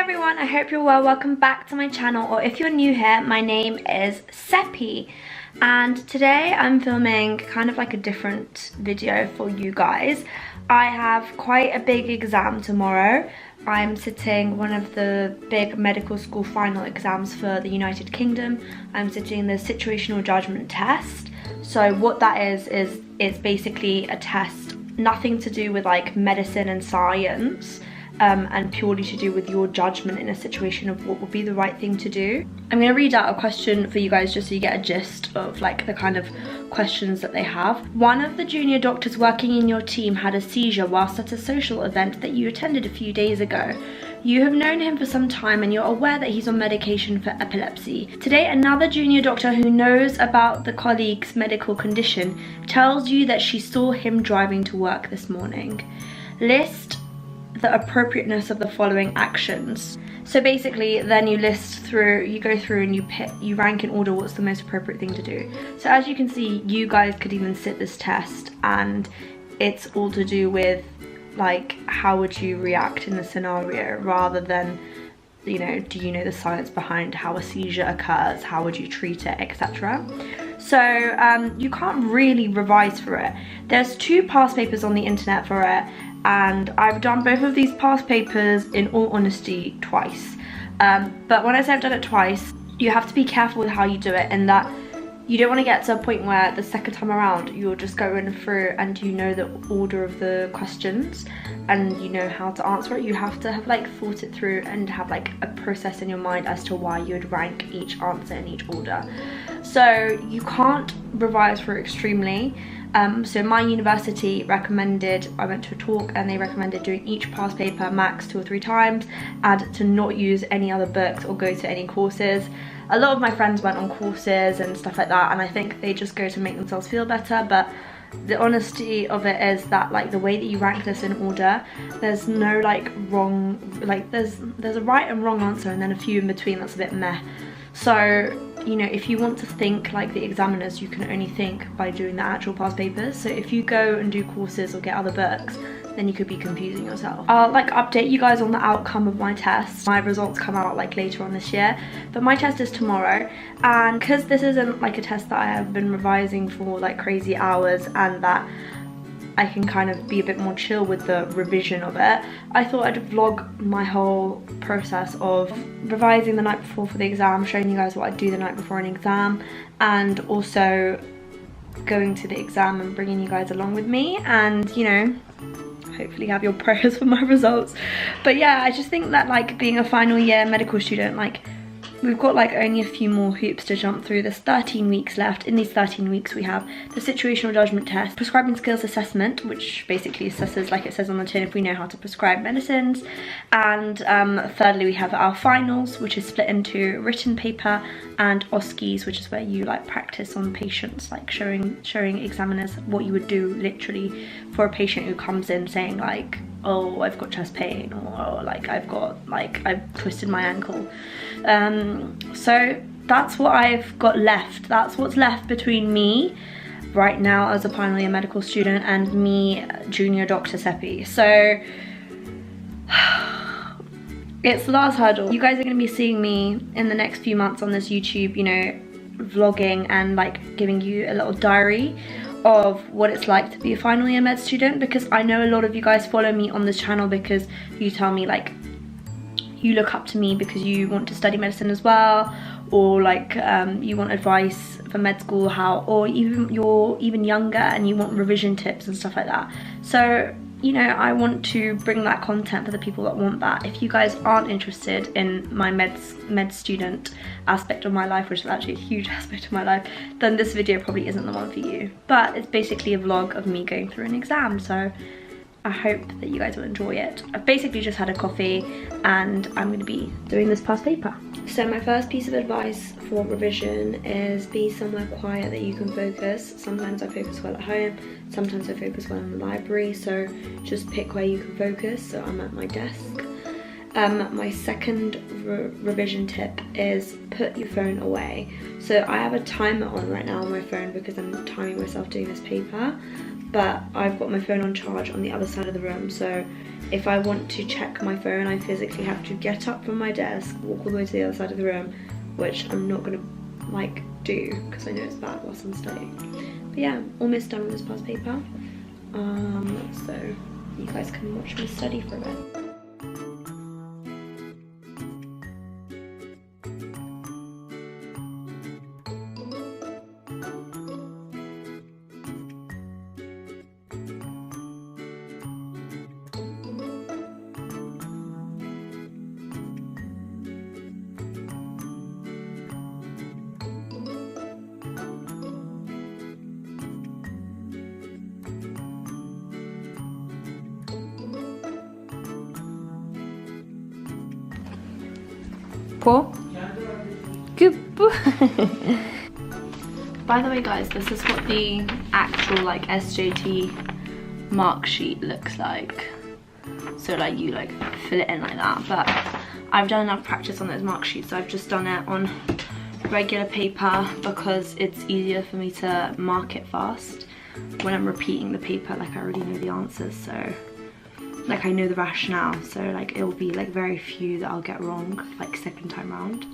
everyone, I hope you're well. Welcome back to my channel, or if you're new here, my name is Seppi and today I'm filming kind of like a different video for you guys. I have quite a big exam tomorrow. I'm sitting one of the big medical school final exams for the United Kingdom. I'm sitting the situational judgment test. So what that is it's basically a test, nothing to do with like medicine and science, and purely to do with your judgment in a situation of what would be the right thing to do. I'm going to read out a question for you guys just so you get a gist of like the kind of questions that they have. One of the junior doctors working in your team had a seizure whilst at a social event that you attended a few days ago. You have known him for some time and you're aware that he's on medication for epilepsy. Today, another junior doctor who knows about the colleague's medical condition tells you that she saw him driving to work this morning. List the appropriateness of the following actions. So basically then you go through and you rank in order what's the most appropriate thing to do. So as you can see, you guys could even sit this test and it's all to do with like how would you react in the scenario, rather than, you know, do you know the science behind how a seizure occurs, how would you treat it, etc. So you can't really revise for it. There's 2 past papers on the internet for it, and I've done both of these past papers in all honesty twice. But when I say I've done it twice, you have to be careful with how you do it, and that you don't want to get to a point where the second time around you're just going through and you know the order of the questions and you know how to answer it. You have to have like thought it through and have like a process in your mind as to why you would rank each answer in each order. So you can't revise for it extremely. So my university recommended, I went to a talk and they recommended doing each past paper max 2 or 3 times and to not use any other books or go to any courses. A lot of my friends went on courses and stuff like that, and I think they just go to make themselves feel better, but the honesty of it is that like the way that you rank this in order, there's no like wrong, like there's a right and wrong answer and then a few in between that's a bit meh. So, you know, if you want to think like the examiners, you can only think by doing the actual past papers. So if you go and do courses or get other books, then you could be confusing yourself. I'll like update you guys on the outcome of my test. My results come out like later on this year, but my test is tomorrow, and because this isn't like a test that I have been revising for like crazy hours and that I can kind of be a bit more chill with the revision of it, I thought I'd vlog my whole process of revising the night before for the exam, showing you guys what I do the night before an exam, and also going to the exam and bringing you guys along with me, and you know, hopefully have your prayers for my results. But yeah, I just think that like being a final year medical student, like we've got like only a few more hoops to jump through. There's 13 weeks left. In these 13 weeks we have the situational judgment test, prescribing skills assessment, which basically assesses, like it says on the tin, if we know how to prescribe medicines, and thirdly we have our finals, which is split into written paper and OSCEs, which is where you like practice on patients, like showing examiners what you would do literally for a patient who comes in saying like, oh, I've got chest pain, or like I've twisted my ankle. So that's what I've got left. That's what's left between me right now as a final year medical student and me, junior Dr. Seppi. So it's the last hurdle. You guys are going to be seeing me in the next few months on this YouTube, you know, vlogging and like giving you a little diary of what it's like to be a final year med student, because I know a lot of you guys follow me on this channel because you tell me like you look up to me because you want to study medicine as well, or like you want advice for med school, or even you're even younger and you want revision tips and stuff like that. So you know, I want to bring that content for the people that want that. If you guys aren't interested in my med student aspect of my life, which is actually a huge aspect of my life, then this video probably isn't the one for you. But it's basically a vlog of me going through an exam, so I hope that you guys will enjoy it. I've basically just had a coffee and I'm going to be doing this past paper. So my first piece of advice for revision is be somewhere quiet that you can focus. Sometimes I focus well at home, sometimes I focus well in the library, so just pick where you can focus. So I'm at my desk. My second revision tip is put your phone away. So I have a timer on right now on my phone because I'm timing myself doing this paper, but I've got my phone on charge on the other side of the room, so if I want to check my phone, I physically have to get up from my desk, walk all the way to the other side of the room, which I'm not gonna like do because I know it's bad whilst I'm studying. But yeah, almost done with this past paper, so you guys can watch me study for a bit. Good boy. By the way guys, this is what the actual like SJT mark sheet looks like. So like you like fill it in like that, but I've done enough practice on those mark sheets, so I've just done it on regular paper because it's easier for me to mark it fast when I'm repeating the paper. Like I already know the answers, so like I know the rationale, so like it will be like very few that I'll get wrong like second time round.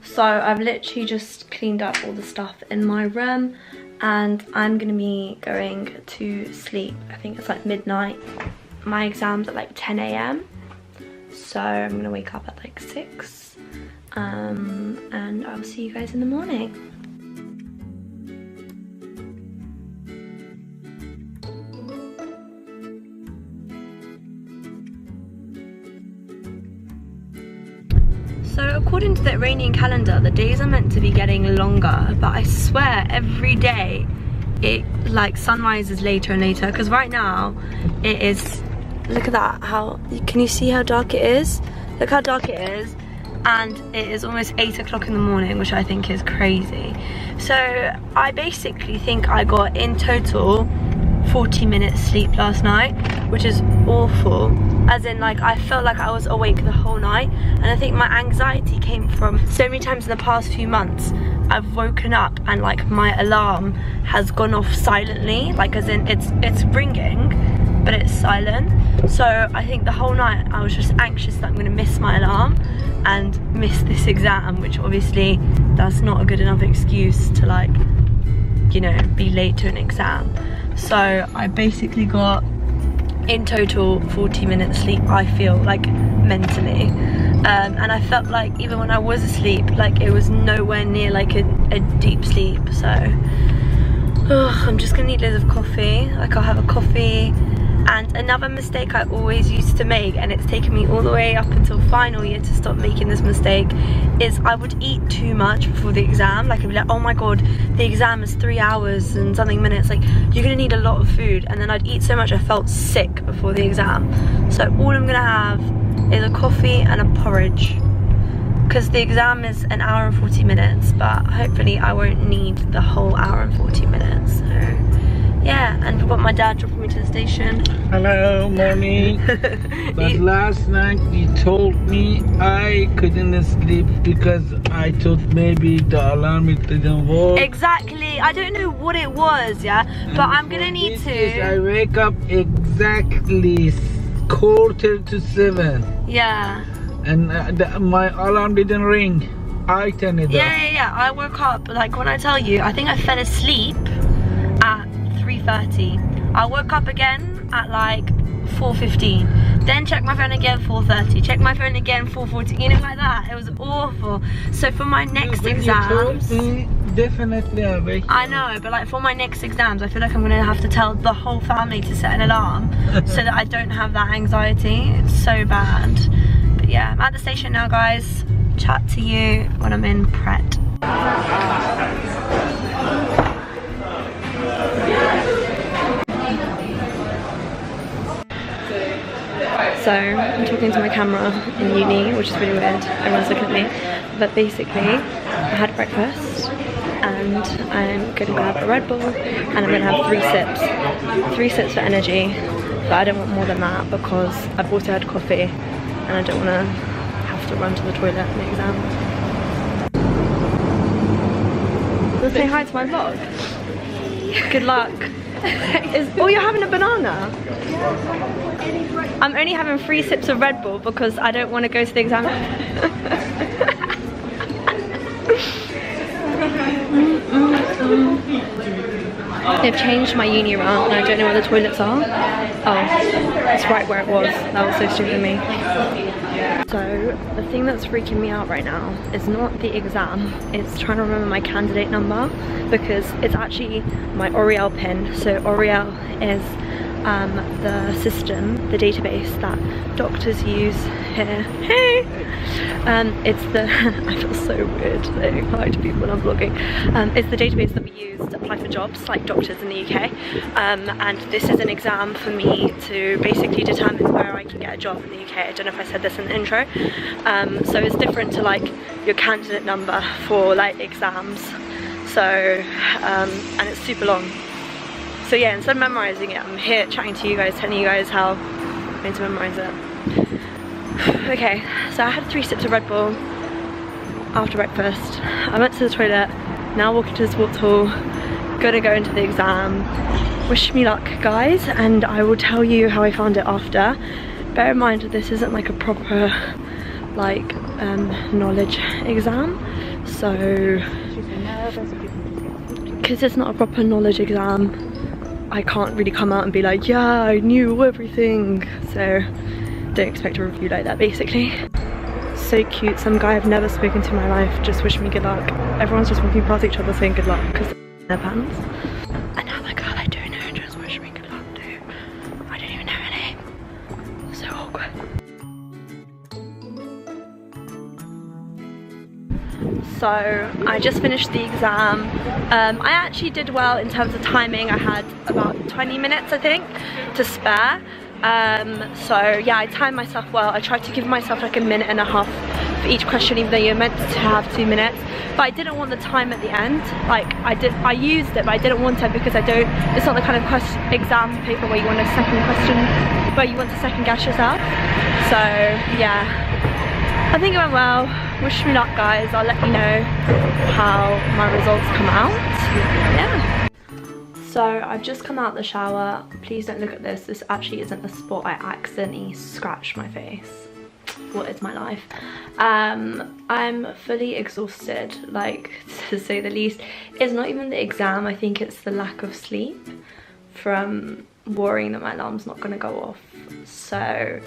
So I've literally just cleaned up all the stuff in my room and I'm gonna be going to sleep. I think it's like midnight. My exam's at like 10 AM, so I'm gonna wake up at like 6 and I'll see you guys in the morning. So according to the Iranian calendar, the days are meant to be getting longer, but I swear every day it like sunrise is later and later, because right now it is, look at that, how can you see how dark it is? Look how dark it is, and it is almost 8 o'clock in the morning, which I think is crazy. So I basically think I got in total 40 minutes sleep last night, which is awful. As in like I felt like I was awake the whole night, and I think my anxiety came from so many times in the past few months I've woken up and like my alarm has gone off silently, like as in it's ringing but it's silent. So I think the whole night I was just anxious that I'm gonna miss my alarm and miss this exam, which obviously that's not a good enough excuse to like, you know, be late to an exam. So I basically got in total 40 minutes sleep, I feel like mentally, and I felt like even when I was asleep, like it was nowhere near like a deep sleep. So I'm just gonna need loads of coffee. Like I'll have a coffee. And another mistake I always used to make, and it's taken me all the way up until final year to stop making this mistake, is I would eat too much before the exam. Like I'd be like, oh my god, the exam is 3 hours and something minutes, like you're gonna need a lot of food. And then I'd eat so much I felt sick before the exam. So all I'm gonna have is a coffee and a porridge, because the exam is an hour and 40 minutes, but hopefully I won't need the whole hour and 40 minutes. So yeah, and we've got my dad dropping me to the station. Hello, morning. But last night you told me I couldn't sleep because I thought maybe the alarm it didn't work. Exactly, I don't know what it was, yeah, but I'm gonna need to. I wake up exactly 6:45. Yeah. And my alarm didn't ring. I turned it off. Yeah, I woke up, like when I tell you, I think I fell asleep at 3:30. I woke up again at like 4:15. Then checked my phone again 4:30. Checked my phone again 4:40. You know, like that. It was awful. So for my next exams, you told me, definitely I'll wake I know, but like for my next exams, I feel like I'm gonna have to tell the whole family to set an alarm so that I don't have that anxiety. It's so bad. But yeah, I'm at the station now, guys. Chat to you when I'm in Pret. So I'm talking to my camera in uni, which is really weird. Everyone's looking at me. But basically, I had breakfast and I'm gonna grab a Red Bull and I'm gonna have 3 sips. 3 sips for energy, but I don't want more than that because I've also had coffee and I don't wanna have to run to the toilet in the exam. Let's say hi to my vlog. Good luck. Oh, you're having a banana? I'm only having 3 sips of Red Bull because I don't want to go to the exam. They've changed my uni around and I don't know where the toilets are. Oh, it's right where it was. That was so stupid of me. So the thing that's freaking me out right now is not the exam, it's trying to remember my candidate number because it's actually my Oriel pin. So Oriel is the system, the database that doctors use here. Hey! It's the, I feel so weird saying hi to people when I'm vlogging. It's the database that we use to apply for jobs, like doctors in the UK. And this is an exam for me to basically determine where I can get a job in the UK. I don't know if I said this in the intro. So it's different to like your candidate number for like exams. So, and it's super long. So yeah, instead of memorising it, I'm here chatting to you guys, telling you guys how I'm going to memorise it. Okay, so I had 3 sips of Red Bull after breakfast. I went to the toilet, now walking to the sports hall, gonna go into the exam. Wish me luck, guys, and I will tell you how I found it after. Bear in mind that this isn't like a proper like knowledge exam, so because it's not a proper knowledge exam, I can't really come out and be like, yeah, I knew everything. So don't expect a review like that, basically. So cute, some guy I've never spoken to in my life just wished me good luck. Everyone's just walking past each other saying good luck because they're in their pants. Another girl I don't know just wished me good luck too. I don't even know her name. So awkward. So I just finished the exam. I actually did well in terms of timing. I had about 20 minutes, I think, to spare. So yeah, I timed myself well. I tried to give myself like 1.5 minutes for each question, even though you're meant to have 2 minutes. But I didn't want the time at the end. Like I used it, but I didn't want it because it's not the kind of exam paper where you want a second question, where you want to second guess yourself. So yeah, I think it went well. Wish me luck, guys. I'll let you know how my results come out. Yeah. So I've just come out the shower. Please don't look at this. This actually isn't a spot. I accidentally scratched my face. What is my life? I'm fully exhausted, like, to say the least. It's not even the exam. I think it's the lack of sleep from worrying that my alarm's not gonna go off. So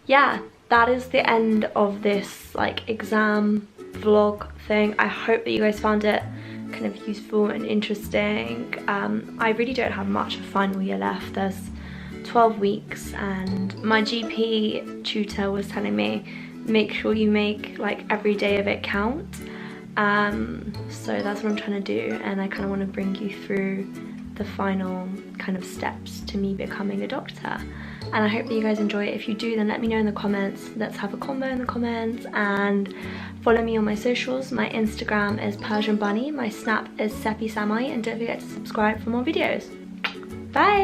yeah, that is the end of this like exam vlog thing. I hope that you guys found it kind of useful and interesting. I really don't have much of final year left. There's 12 weeks and my GP tutor was telling me make sure you make like every day of it count. So that's what I'm trying to do, and I kind of want to bring you through the final kind of steps to me becoming a doctor. And I hope that you guys enjoy it. If you do, then let me know in the comments. Let's have a combo in the comments, and follow me on my socials. My Instagram is Persian Bunny, my Snap is Seppi Samai, and don't forget to subscribe for more videos. Bye!